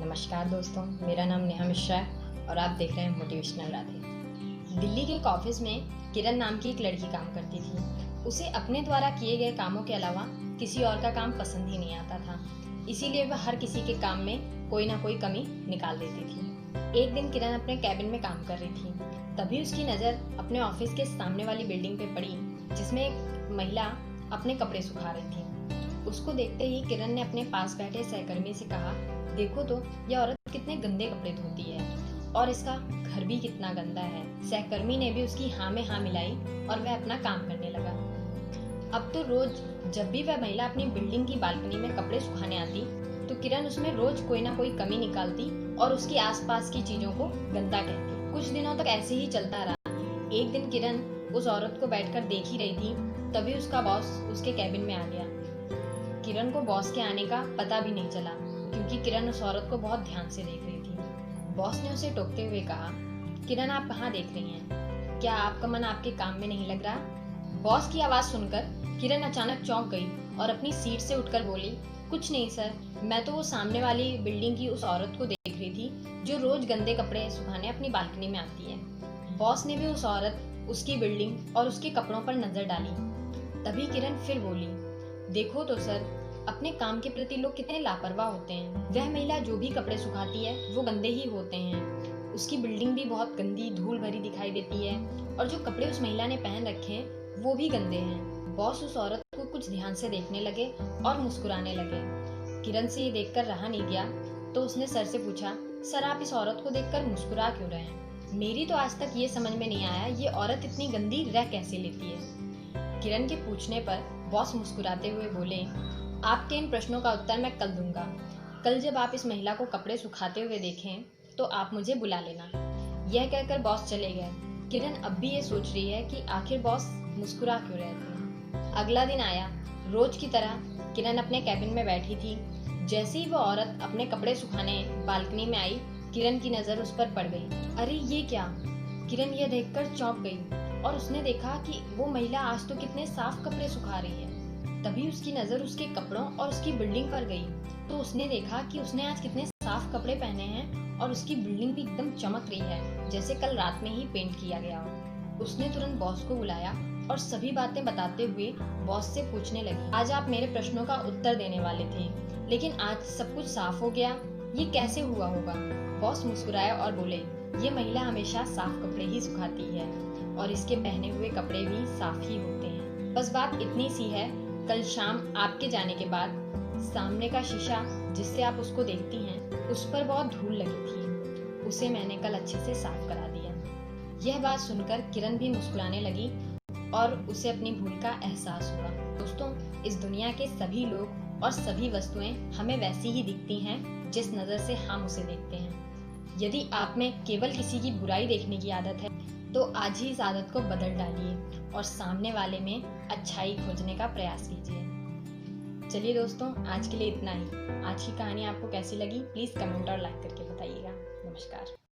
नमस्कार दोस्तों, मेरा नाम नेहा मिश्रा है और आप देख रहे हैं मोटिवेशनल राधे। दिल्ली के एक ऑफिस में किरण नाम की एक लड़की काम करती थी। उसे अपने द्वारा किए गए कामों के अलावा किसी और का काम पसंद ही नहीं आता था, इसीलिए वह हर किसी के काम में कोई ना कोई कमी निकाल देती थी। एक दिन किरण अपने कैबिन में काम कर रही थी, तभी उसकी नज़र अपने ऑफिस के सामने वाली बिल्डिंग पे पड़ी, जिसमें एक महिला अपने कपड़े सुखा रही थी। उसको देखते ही किरण ने अपने पास बैठे सहकर्मी से कहा, देखो तो यह औरत कितने गंदे कपड़े धोती है और इसका घर भी कितना गंदा है। सहकर्मी ने भी उसकी हाँ में हाँ मिलाई और वह अपना काम करने लगा। अब तो रोज जब भी वह महिला अपनी बिल्डिंग की बालकनी में कपड़े सुखाने आती तो किरण उसमें रोज कोई ना कोई कमी निकालती और उसकी आसपास की चीजों को गंदा कहती। कुछ दिनों तक ऐसे ही चलता रहा। एक दिन किरण उस औरत को बैठकर देख ही रही थी, तभी उसका बॉस उसके कैबिन में आ गया। किरण को बॉस के आने का पता भी नहीं चला, क्योंकि किरण उस औरत को बहुत ध्यान से देख रही थी। बॉस ने उसे टोकते हुए कहा, किरण आप कहाँ देख रही हैं? क्या आपका मन आपके काम में नहीं लग रहा? बॉस की आवाज सुनकर किरण अचानक चौंक गई और अपनी सीट से उठकर बोली, कुछ नहीं सर, मैं तो वो सामने वाली बिल्डिंग की उस औरत को देख रही थी जो रोज गंदे कपड़े सुखाने अपनी बालकनी में आती है। बॉस ने भी उस औरत, उसकी बिल्डिंग और उसके कपड़ों पर नजर डाली। तभी किरण फिर बोली, देखो तो सर, अपने काम के प्रति लोग कितने लापरवाह होते हैं। वह महिला जो भी कपड़े सुखाती है वो गंदे ही होते हैं। उसकी बिल्डिंग भी बहुत गंदी धूल भरी दिखाई देती है और जो कपड़े उस महिला ने पहन रखे हैं वो भी गंदे हैं। बॉस उस औरत को कुछ ध्यान से देखने लगे और मुस्कुराने लगे। किरण से ये देखकर रहा नहीं गया तो उसने सर से पूछा, सर आप इस औरत को देखकर मुस्कुरा क्यों रहे हैं? मेरी तो आज तक ये समझ में नहीं आया, ये औरत इतनी गंदी रह कैसे लेती है? किरण के पूछने पर बॉस मुस्कुराते हुए बोले, आपके इन प्रश्नों का उत्तर मैं कल दूंगा। कल जब आप इस महिला को कपड़े सुखाते हुए देखें तो आप मुझे बुला लेना। यह कहकर बॉस चले गए। किरण अब भी ये सोच रही है कि आखिर बॉस मुस्कुरा क्यों रहे थे। अगला दिन आया। रोज की तरह किरण अपने कैबिन में बैठी थी। जैसे ही वो औरत अपने कपड़े सुखाने बालकनी में आई, किरण की नजर उस पर पड़ गई। अरे ये क्या? किरण यह देखकर चौंक गई और उसने देखा कि वो महिला आज तो कितने साफ कपड़े सुखा रही है। तभी उसकी नजर उसके कपड़ों और उसकी बिल्डिंग पर गई तो उसने देखा कि उसने आज कितने साफ कपड़े पहने हैं और उसकी बिल्डिंग भी एकदम चमक रही है, जैसे कल रात में ही पेंट किया गया हो। उसने तुरंत बॉस को बुलाया और सभी बातें बताते हुए बॉस से पूछने लगी, आज आप मेरे प्रश्नों का उत्तर देने वाले थे, लेकिन आज सब कुछ साफ हो गया, ये कैसे हुआ होगा? बॉस मुस्कुराए और बोले, ये महिला हमेशा साफ कपड़े ही सुखाती है और इसके पहने हुए कपड़े भी साफ ही होते हैं। बस बात इतनी सी है, कल शाम आपके जाने के बाद सामने का शीशा जिससे आप उसको देखती हैं उस पर बहुत धूल लगी थी, उसे मैंने कल अच्छे से साफ करा दिया। यह बात सुनकर किरण भी मुस्कुराने लगी और उसे अपनी भूल का एहसास हुआ। दोस्तों, इस दुनिया के सभी लोग और सभी वस्तुएं हमें वैसी ही दिखती हैं जिस नजर से हम उसे देखते हैं। यदि आप में केवल किसी की बुराई देखने की आदत है तो आज ही इस आदत को बदल डालिए और सामने वाले में अच्छाई खोजने का प्रयास कीजिए। चलिए दोस्तों, आज के लिए इतना ही। आज की कहानी आपको कैसी लगी प्लीज कमेंट और लाइक करके बताइएगा। नमस्कार।